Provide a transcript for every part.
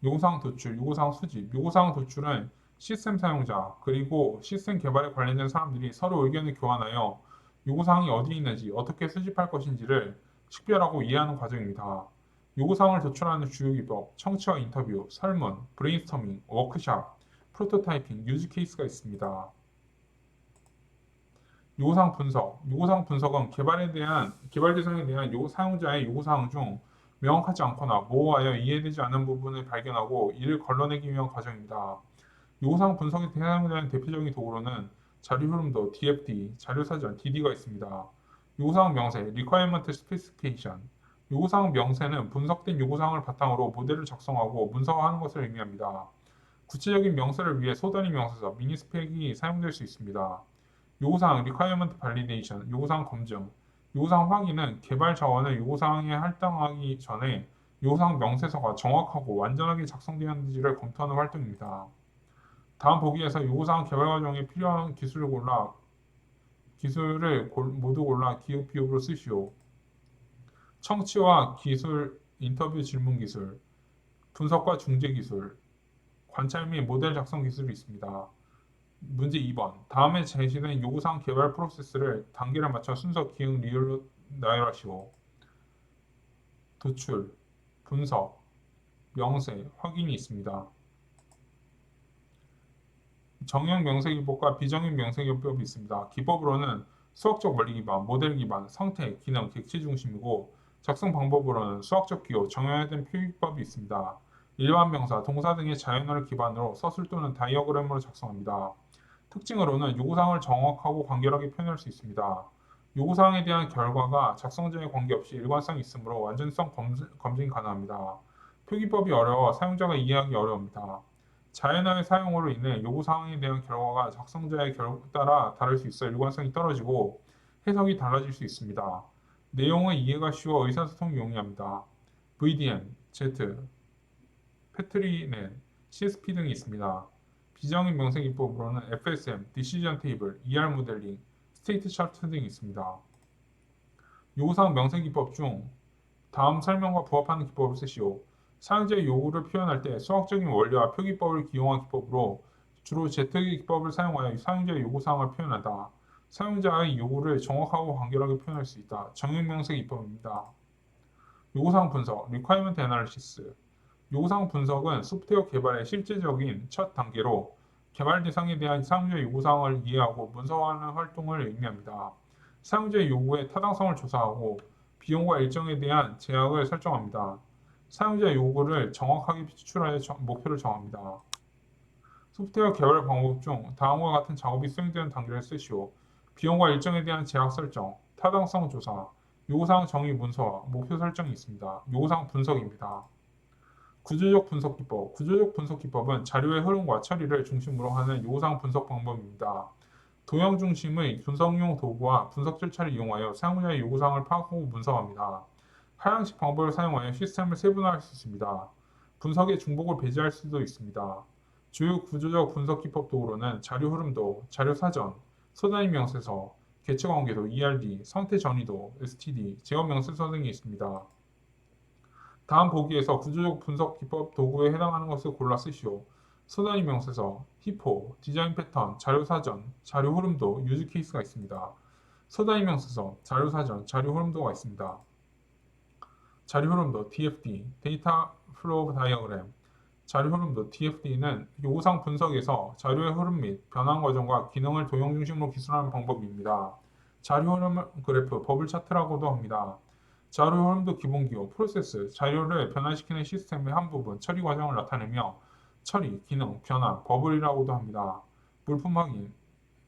요구사항 도출, 요구사항 수집. 요구사항 도출은 시스템 사용자 그리고 시스템 개발에 관련된 사람들이 서로 의견을 교환하여 요구사항이 어디 있는지 어떻게 수집할 것인지를 식별하고 이해하는 과정입니다. 요구사항을 도출하는 주요 기법, 청취와 인터뷰, 설문, 브레인스토밍, 워크샵, 프로토타이핑, 유즈 케이스가 있습니다. 요구사항 분석. 요구사항 분석은 개발 대상에 대한 사용자의 요구사항 중 명확하지 않거나 모호하여 이해되지 않는 부분을 발견하고 이를 걸러내기 위한 과정입니다. 요구사항 분석에 사용되는 대표적인 도구로는 자료 흐름도 DFD, 자료 사전 DD가 있습니다. 요구사항 명세 Requirement Specification. 요구사항 명세는 분석된 요구사항을 바탕으로 모델을 작성하고 문서화하는 것을 의미합니다. 구체적인 명세를 위해 소단위 명세서 미니스펙이 사용될 수 있습니다. 요구사항 Requirement Validation, 요구사항 검증. 요구사항 확인은 개발 자원을 요구사항에 할당하기 전에 요구사항 명세서가 정확하고 완전하게 작성되었는지를 검토하는 활동입니다. 다음 보기에서 요구사항 개발 과정에 필요한 기술을 모두 골라 기업 비읍으로 쓰시오. 청취와 기술, 인터뷰 질문 기술, 분석과 중재 기술, 관찰 및 모델 작성 기술이 있습니다. 문제 2번. 다음에 제시된 요구사항 개발 프로세스를 단계를 맞춰 순서 기흥 리을로 나열하시오. 도출, 분석, 명세, 확인이 있습니다. 정형 명세기법과 비정형 명세기법이 있습니다. 기법으로는 수학적 원리 기반, 모델 기반, 성태, 기능, 객체 중심이고 작성 방법으로는 수학적 기호, 정형화된 표기법이 있습니다. 일반 명사, 동사 등의 자연어를 기반으로 서술 또는 다이어그램으로 작성합니다. 특징으로는 요구사항을 정확하고 간결하게 표현할 수 있습니다. 요구사항에 대한 결과가 작성자에 관계없이 일관성이 있으므로 완전성 검증이 가능합니다. 표기법이 어려워 사용자가 이해하기 어려웁니다. 자연어의 사용으로 인해 요구사항에 대한 결과가 작성자에 따라 다를 수 있어 일관성이 떨어지고 해석이 달라질 수 있습니다. 내용의 이해가 쉬워 의사소통이 용이합니다. VDM, Z, 패트리넷, CSP 등이 있습니다. 비정의 명세 기법으로는 FSM, 디시전 테이블, ER 모델링, 스테이트 차트 등이 있습니다. 요구사항 명세 기법 중 다음 설명과 부합하는 기법을 쓰시오. 사용자의 요구를 표현할 때 수학적인 원리와 표기법을 기용한 기법으로 주로 Z 기법을 사용하여 사용자의 요구사항을 표현한다. 사용자의 요구를 정확하고 간결하게 표현할 수 있다. 정형 명세 기법입니다. 요구사항 분석, Requirement Analysis. 요구사항 분석은 소프트웨어 개발의 실제적인 첫 단계로 개발 대상에 대한 사용자의 요구사항을 이해하고 문서화하는 활동을 의미합니다. 사용자의 요구의 타당성을 조사하고 비용과 일정에 대한 제약을 설정합니다. 사용자의 요구를 정확하게 추출하여 목표를 정합니다. 소프트웨어 개발 방법 중 다음과 같은 작업이 수행되는 단계를 쓰시오. 비용과 일정에 대한 제약 설정, 타당성 조사, 요구사항 정의 문서화, 목표 설정이 있습니다. 요구사항 분석입니다. 구조적 분석 기법. 구조적 분석 기법은 자료의 흐름과 처리를 중심으로 하는 요구사항 분석 방법입니다. 도형 중심의 분석용 도구와 분석 절차를 이용하여 사용자의 요구사항을 파악하고 분석합니다. 하향식 방법을 사용하여 시스템을 세분화할 수 있습니다. 분석의 중복을 배제할 수도 있습니다. 주요 구조적 분석 기법 도구로는 자료 흐름도, 자료 사전, 소단위 명세서, 개체 관계도 ERD, 상태 전이도 STD, 제어 명세서 등이 있습니다. 다음 보기에서 구조적 분석 기법 도구에 해당하는 것을 골라 쓰시오. 소단위 명세서, 히포, 디자인 패턴, 자료 사전, 자료 흐름도, 유즈 케이스가 있습니다. 소단위 명세서, 자료 사전, 자료 흐름도가 있습니다. 자료 흐름도 DFD, 데이터 플로우 다이어그램. 자료 흐름도 DFD는 요구사항 분석에서 자료의 흐름 및 변환 과정과 기능을 도형 중심으로 기술하는 방법입니다. 자료 흐름 그래프, 버블 차트라고도 합니다. 자료 흐름도 기본 기호, 프로세스, 자료를 변환시키는 시스템의 한 부분, 처리 과정을 나타내며 처리, 기능, 변환, 버블이라고도 합니다. 물품 확인이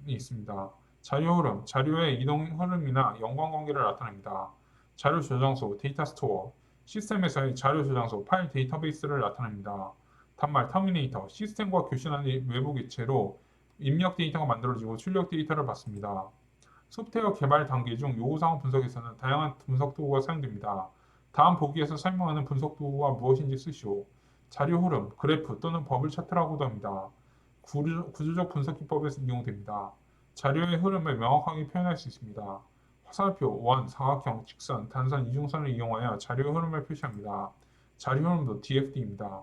있습니다. 자료 흐름, 자료의 이동 흐름이나 연관관계를 나타냅니다. 자료 저장소, 데이터 스토어, 시스템에서의 자료 저장소, 파일 데이터베이스를 나타냅니다. 단말, 터미네이터, 시스템과 교신하는 외부 기체로 입력 데이터가 만들어지고 출력 데이터를 받습니다. 소프트웨어 개발 단계 중 요구사항 분석에서는 다양한 분석 도구가 사용됩니다. 다음 보기에서 설명하는 분석 도구가 무엇인지 쓰시오. 자료 흐름, 그래프 또는 버블 차트라고도 합니다. 구조적 분석 기법에서 이용됩니다. 자료의 흐름을 명확하게 표현할 수 있습니다. 화살표, 원, 사각형, 직선, 단선, 이중선을 이용하여 자료 흐름을 표시합니다. 자료 흐름도 DFD입니다.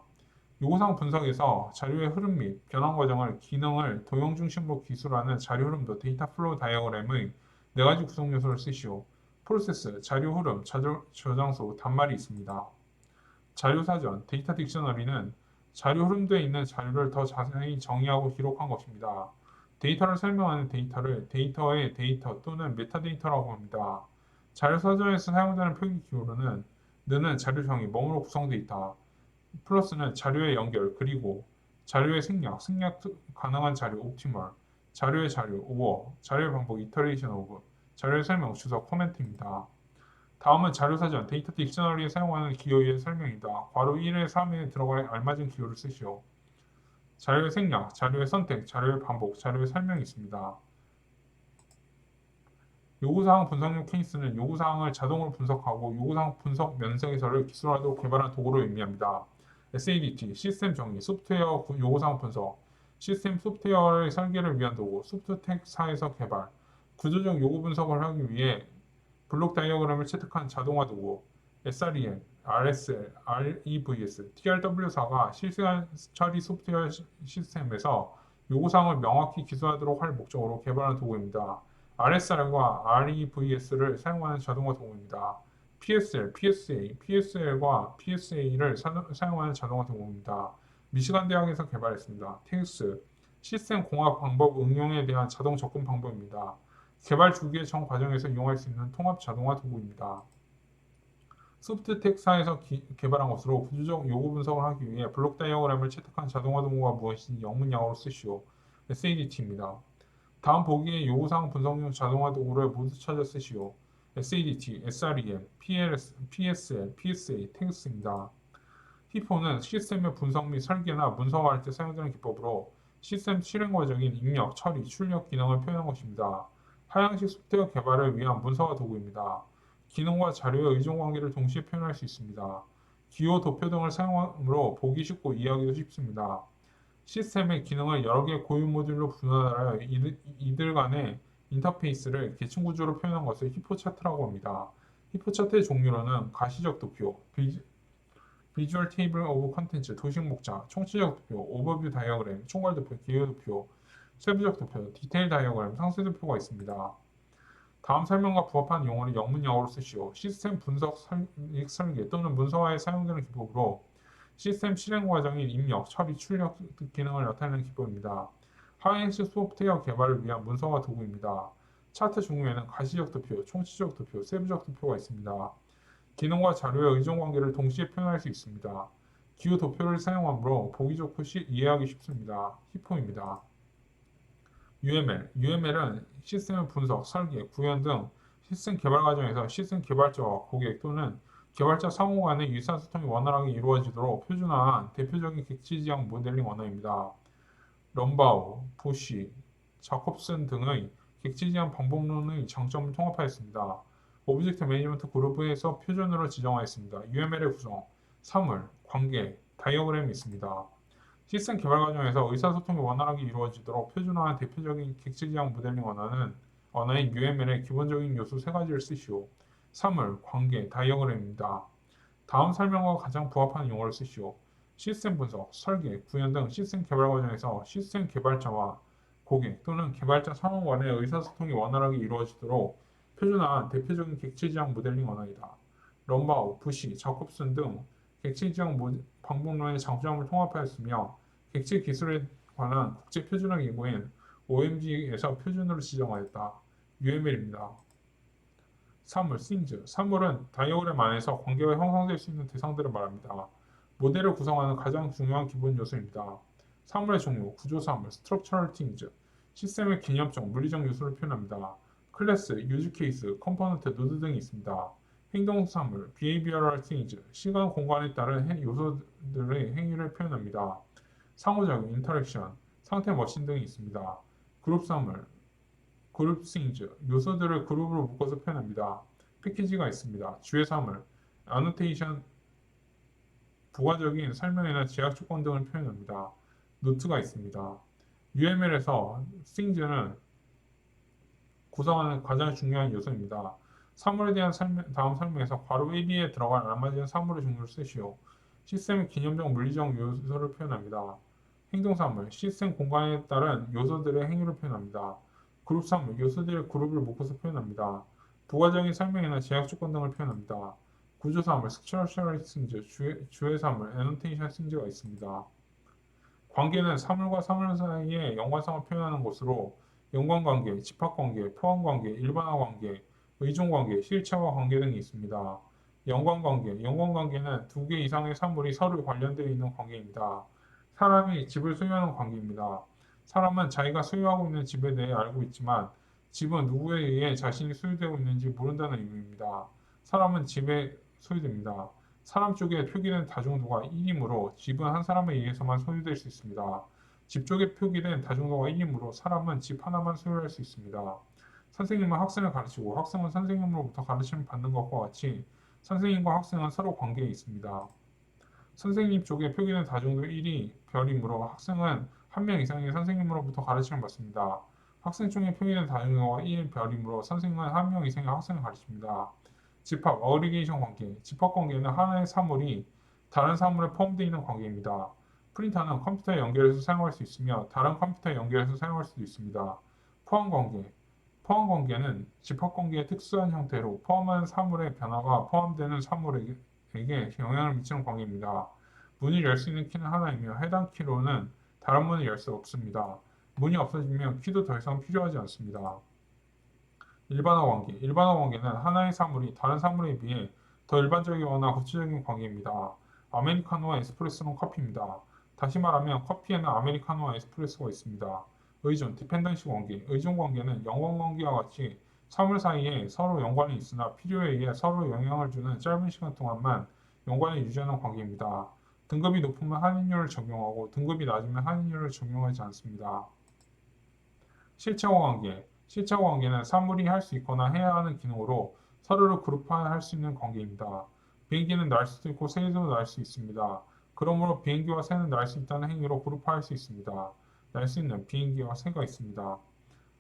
요구사항 분석에서 자료의 흐름 및 변환 과정을 기능을 도형 중심으로 기술하는 자료 흐름도 데이터 플로우 다이어그램의 네 가지 구성 요소를 쓰시오. 프로세스, 자료 흐름, 저장소, 단말이 있습니다. 자료 사전, 데이터 딕셔너리는 자료 흐름도에 있는 자료를 더 자세히 정의하고 기록한 것입니다. 데이터를 설명하는 데이터를 데이터의 데이터 또는 메타데이터라고 합니다. 자료 사전에서 사용되는 표기 기호로는 는은 자료 정의, 뭐뭐로 구성되어 있다. 플러스는 자료의 연결, 그리고 자료의 생략 가능한 자료, 옵티멀, 자료의 자료, 오어, 자료의 반복, 이터레이션 오브, 자료의 설명, 주석, 코멘트입니다. 다음은 자료사전, 데이터 딕셔너리에 사용하는 기호의 설명이다. 괄호 1에 3에 들어갈 알맞은 기호를 쓰시오. 자료의 생략, 자료의 선택, 자료의 반복, 자료의 설명이 있습니다. 요구사항 분석용 케이스는 요구사항을 자동으로 분석하고 요구사항 분석 면세서를 기술화하도록 개발한 도구를 의미합니다. SADT, 시스템 정의, 소프트웨어 요구사항 분석, 시스템 소프트웨어의 설계를 위한 도구, 소프트텍사에서 개발, 구조적 요구 분석을 하기 위해 블록 다이어그램을 채택한 자동화 도구, SREM, RSL, REVS, TRW4가 실시간 처리 소프트웨어 시스템에서 요구사항을 명확히 기술하도록 할 목적으로 개발한 도구입니다. RSR과 REVS를 사용하는 자동화 도구입니다. PSL, PSA, PSL과 PSA를 사용하는 자동화 도구입니다. 미시간 대학에서 개발했습니다. 텍스, 시스템 공학 방법 응용에 대한 자동 접근 방법입니다. 개발 주기의 전 과정에서 이용할 수 있는 통합 자동화 도구입니다. 소프트텍사에서 개발한 것으로 구조적 요구 분석을 하기 위해 블록 다이어그램을 채택한 자동화 도구가 무엇인지 영문양어로 쓰시오. SADT입니다. 다음 보기의 요구사항 분석용 자동화 도구를 모두 찾아 쓰시오. SADT, SREM, PSL, PSA, 텍스입니다. 히포는 시스템의 분석 및 설계나 문서화할 때 사용되는 기법으로 시스템 실행 과정인 입력, 처리, 출력 기능을 표현한 것입니다. 하향식 소프트웨어 개발을 위한 문서화 도구입니다. 기능과 자료의 의존 관계를 동시에 표현할 수 있습니다. 기호, 도표 등을 사용함으로 보기 쉽고 이해하기도 쉽습니다. 시스템의 기능을 여러 개의 고유 모듈로 분할하여 이들 간의 인터페이스를 계층 구조로 표현한 것을 히포 차트라고 합니다. 히포 차트의 종류로는 가시적 도표, 비주얼 테이블 오브 컨텐츠, 도식 목차, 총체적 도표, 오버뷰 다이어그램, 총괄 도표, 기호 도표, 세부적 도표, 디테일 다이어그램, 상세 도표가 있습니다. 다음 설명과 부합하는 용어를 영문영어로 쓰시오. 시스템 분석 설계 또는 문서화에 사용되는 기법으로 시스템 실행 과정인 입력, 처리, 출력 기능을 나타내는 기법입니다. 하이엔드 소프트웨어 개발을 위한 문서화 도구입니다. 차트 종류에는 가시적 도표, 총체적 도표, 세부적 도표가 있습니다. 기능과 자료의 의존 관계를 동시에 표현할 수 있습니다. 기호 도표를 사용하므로 보기 좋고 이해하기 쉽습니다. 히포입니다. UML은 시스템 분석, 설계, 구현 등 시스템 개발 과정에서 시스템 개발자와 고객 또는 개발자 상호 간의 의사소통이 원활하게 이루어지도록 표준화한 대표적인 객체 지향 모델링 언어입니다. 럼바우, 부시, 자콥슨 등의 객체 지향 방법론의 장점을 통합하였습니다. 오브젝트 매니지먼트 그룹에서 표준으로 지정하였습니다. UML의 구성, 사물, 관계, 다이어그램이 있습니다. 시스템 개발 과정에서 의사소통이 원활하게 이루어지도록 표준화한 대표적인 객체 지향 모델링 언어인 UML의 기본적인 요소 세 가지를 쓰시오. 사물, 관계, 다이어그램입니다. 다음 설명과 가장 부합하는 용어를 쓰시오. 시스템 분석, 설계, 구현 등 시스템 개발 과정에서 시스템 개발자와 고객 또는 개발자 상호 간의 의사소통이 원활하게 이루어지도록 표준화한 대표적인 객체 지향 모델링 언어이다. 럼바우, 부시, 자콥슨 등 객체 지향 방법론의 장점을 통합하였으며 객체 기술에 관한 국제 표준화 기구인 OMG에서 표준으로 지정하였다. UML입니다. 사물, 싱즈. 사물은 다이어그램 안에서 관계가 형성될 수 있는 대상들을 말합니다. 모델을 구성하는 가장 중요한 기본 요소입니다. 사물의 종류, 구조사물, structural things, 시스템의 개념적, 물리적 요소를 표현합니다. 클래스, 유즈 케이스, 컴포넌트, 노드 등이 있습니다. 행동사물, behavioral things, 시간, 공간에 따른 요소들의 행위를 표현합니다. 상호작용, 인터랙션, 상태 머신 등이 있습니다. 그룹사물, 그룹 things, 요소들을 그룹으로 묶어서 표현합니다. 패키지가 있습니다. 주의사물, annotation, 부가적인 설명이나 제약 조건 등을 표현합니다. 노트가 있습니다. UML에서 things는 구성하는 가장 중요한 요소입니다. 사물에 대한 다음 설명에서 괄호 1, 2에 들어갈 알맞은 사물의 종류를 쓰시오. 시스템은 개념적 물리적 요소를 표현합니다. 행동사물, 시스템 공간에 따른 요소들의 행위를 표현합니다. 그룹사물, 요소들의 그룹을 묶어서 표현합니다. 부가적인 설명이나 제약 조건 등을 표현합니다. 구조사물, 스트럭처럴 승질, 주해사물, 애노테이션 승질가 있습니다. 관계는 사물과 사물 사이의 연관성을 표현하는 것으로 연관관계, 집합관계, 포함관계, 일반화관계, 의존관계, 실체화 관계 등이 있습니다. 연관관계는 두 개 이상의 사물이 서로 관련되어 있는 관계입니다. 사람이 집을 소유하는 관계입니다. 사람은 자기가 소유하고 있는 집에 대해 알고 있지만 집은 누구에 의해 자신이 소유되고 있는지 모른다는 의미입니다. 사람은 집에 소유됩니다. 사람 쪽에 표기된 다중도가 1이므로 집은 한 사람에 의해서만 소유될 수 있습니다. 집 쪽에 표기된 다중도가 1이므로 사람은 집 하나만 소유할 수 있습니다. 선생님은 학생을 가르치고 학생은 선생님으로부터 가르침을 받는 것과 같이 선생님과 학생은 서로 관계에 있습니다. 선생님 쪽에 표기된 다중도 1이 별이므로 학생은 한 명 이상의 선생님으로부터 가르침을 받습니다. 학생 쪽에 표기된 다중도가 1 별이므로 선생님은 한 명 이상의 학생을 가르칩니다. 집합, 어그리게이션 관계. 집합 관계는 하나의 사물이 다른 사물에 포함되어 있는 관계입니다. 프린터는 컴퓨터에 연결해서 사용할 수 있으며 다른 컴퓨터에 연결해서 사용할 수도 있습니다. 포함 관계. 포함 관계는 집합 관계의 특수한 형태로 포함한 사물의 변화가 포함되는 사물에게 영향을 미치는 관계입니다. 문을 열 수 있는 키는 하나이며 해당 키로는 다른 문을 열 수 없습니다. 문이 없어지면 키도 더 이상 필요하지 않습니다. 일반화 관계. 일반화 관계는 하나의 사물이 다른 사물에 비해 더 일반적이거나 구체적인 관계입니다. 아메리카노와 에스프레소는 커피입니다. 다시 말하면 커피에는 아메리카노와 에스프레소가 있습니다. 의존, 디펜던시 관계. 의존 관계는 연관 관계와 같이 사물 사이에 서로 연관이 있으나 필요에 의해 서로 영향을 주는 짧은 시간 동안만 연관을 유지하는 관계입니다. 등급이 높으면 할인율을 적용하고 등급이 낮으면 할인율을 적용하지 않습니다. 실체화 관계. 실체화 관계는 사물이 할 수 있거나 해야 하는 기능으로 서로를 그룹화할 수 있는 관계입니다. 비행기는 날 수도 있고 새도 날 수 있습니다. 그러므로 비행기와 새는 날 수 있다는 행위로 그룹화할 수 있습니다. 날 수 있는 비행기와 새가 있습니다.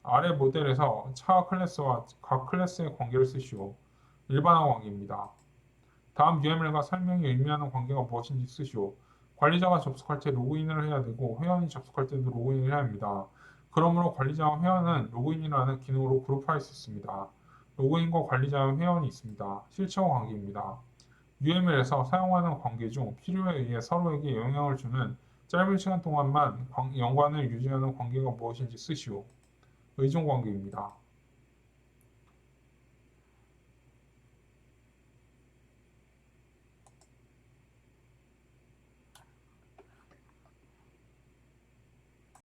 아래 모델에서 차 클래스와 각 클래스의 관계를 쓰시오. 일반화 관계입니다. 다음 UML과 설명이 의미하는 관계가 무엇인지 쓰시오. 관리자가 접속할 때 로그인을 해야 되고 회원이 접속할 때도 로그인을 해야 합니다. 그러므로 관리자와 회원은 로그인이라는 기능으로 그룹화할 수 있습니다. 로그인과 관리자와 회원이 있습니다. 실체화 관계입니다. UML에서 사용하는 관계 중 필요에 의해 서로에게 영향을 주는 짧은 시간 동안만 연관을 유지하는 관계가 무엇인지 쓰시오. 의존 관계입니다.